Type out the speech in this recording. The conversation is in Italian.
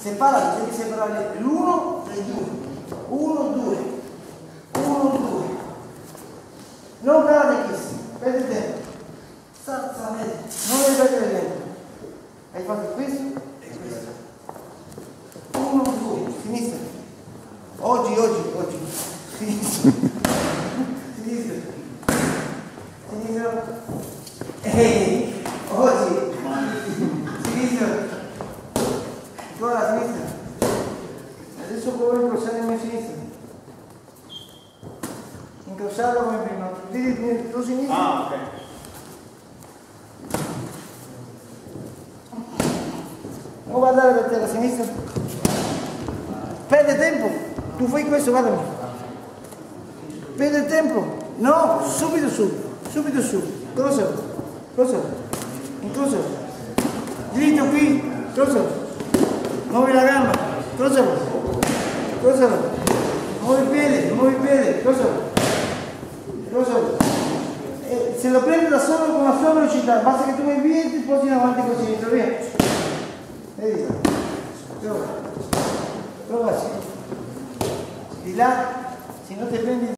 Separati, devi separare l'1 e il 2. 1, 2. 1, 2. Non cadete chissimo, perde tempo. Salza, vedi. Non devi perdere tempo. Hai fatto questo e questo. 1, 2. Sinistra. Oggi. Sinistra. Sinistra. Sinistra. Oggi. Sinistra. Ancora a sinistra. Adesso puoi incrociare il mio sinistra. Incrociarlo come prima. Tu sinistra. Ah, ok. Non guardare per te la sinistra. Perde tempo. Tu fai questo, guardami. Perde tempo. No, subito su. Subito su. Crocialo. Incrocialo. Dritto qui. Crocialo. Muovi la gamba. Crocialo. Muovi il piede. Crocialo. Se lo prendi da solo con la sua velocità, basta che tu mi invii e ti sposti in avanti così, dentro, via. Vedi? Provaci. Di là, se non ti prendi